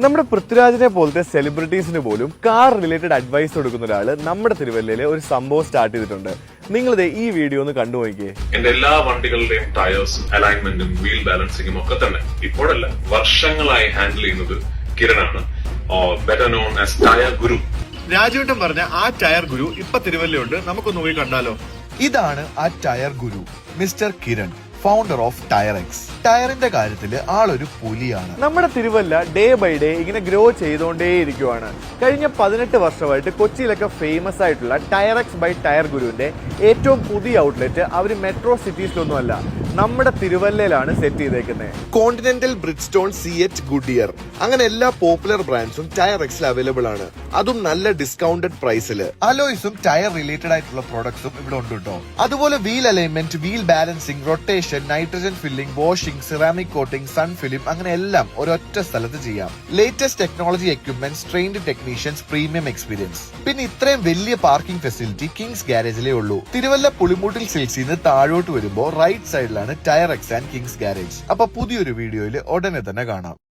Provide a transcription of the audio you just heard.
നമ്മുടെ പൃഥ്വിരാജിനെ പോലത്തെ സെലിബ്രിറ്റീസിന് പോലും കാർ റിലേറ്റഡ് അഡ്വൈസ് കൊടുക്കുന്ന ഒരാള് നമ്മുടെ തിരുവല്ലയിലെ ഒരു സംഭവം സ്റ്റാർട്ട് ചെയ്തിട്ടുണ്ട്. നിങ്ങളിത് ഈ വീഡിയോ ഒന്ന് കണ്ടു നോക്കിയേ. എന്റെ എല്ലാ വണ്ടികളുടെയും ടയേഴ്സും അലൈൻമെന്റും വീൽ ബാലൻസിംഗും ഒക്കെ തന്നെ ഇപ്പോഴല്ല വർഷങ്ങളായി ഹാൻഡിൽ ചെയ്യുന്നത് കിരണാണ്, ബെറ്റർ നോൺ ആസ് ടയർ ഗുരു. രാജുവേട്ടൻ പറഞ്ഞ ആ ടയർ ഗുരു ഇപ്പൊ തിരുവല്ലയുണ്ട്, നമുക്കൊന്ന് പോയി കണ്ടാലോ? ഇതാണ് ആ tyre guru, mister Kiran, founder of tyre X. ടയറിന്റെ കാര്യത്തില് ആളൊരു പുലിയാണ്. നമ്മുടെ തിരുവല്ല ഡേ ബൈ ഡേ ഇങ്ങനെ ഗ്രോ ചെയ്തുകൊണ്ടേയിരിക്കുവാണ്. കഴിഞ്ഞ 18 വർഷമായിട്ട് കൊച്ചിയിലൊക്കെ ഫേമസ് ആയിട്ടുള്ള ടയർ എക്സ് ബൈ ടയർ ഗുരുവിന്റെ ഏറ്റവും പുതിയ ഔട്ട്ലെറ്റ് അവർ മെട്രോ സിറ്റീസിലൊന്നും അല്ല, നമ്മുടെ തിരുവല്ലയിലാണ് സെറ്റ് ചെയ്തേക്കുന്നത്. കോണ്ടിനെന്റൽ, ബ്രിഡ്സ്റ്റോൺ, സിഎച്ച്, ഗുഡിയർ അങ്ങനെ എല്ലാ പോപ്പുലർ ബ്രാൻഡ്സും ടയർ എക്സിൽ അവൈലബിൾ ആണ്. അതും നല്ല ഡിസ്കൗണ്ടഡ് പ്രൈസിൽ. അലോയ്സും ടയർ റിലേറ്റഡ് ആയിട്ടുള്ള പ്രോഡക്ട്സും ഇവിടെ ഉണ്ട് കേട്ടോ. അതുപോലെ wheel alignment, wheel balancing, rotation, nitrogen filling, washing, ceramic coating, sun film അങ്ങനെ എല്ലാം ഒരൊറ്റ സ്ഥലത്ത് ചെയ്യാം. Latest technology equipments, trained technicians, premium experience. പിന്നെ ഇത്രയും വലിയ പാർക്കിംഗ് ഫെസിലിറ്റി കിങ്സ് ഗാരേജിലേ ഉള്ളൂ. തിരുവല്ല പുളിമൂട്ടിൽ സിൽസിൽ നിന്ന് താഴോട്ട് വരുമ്പോൾ റൈറ്റ് സൈഡിലാണ് tyre X and kings garage. അപ്പൊ പുതിയൊരു വീഡിയോയിൽ ഉടനെ തന്നെ കാണാം.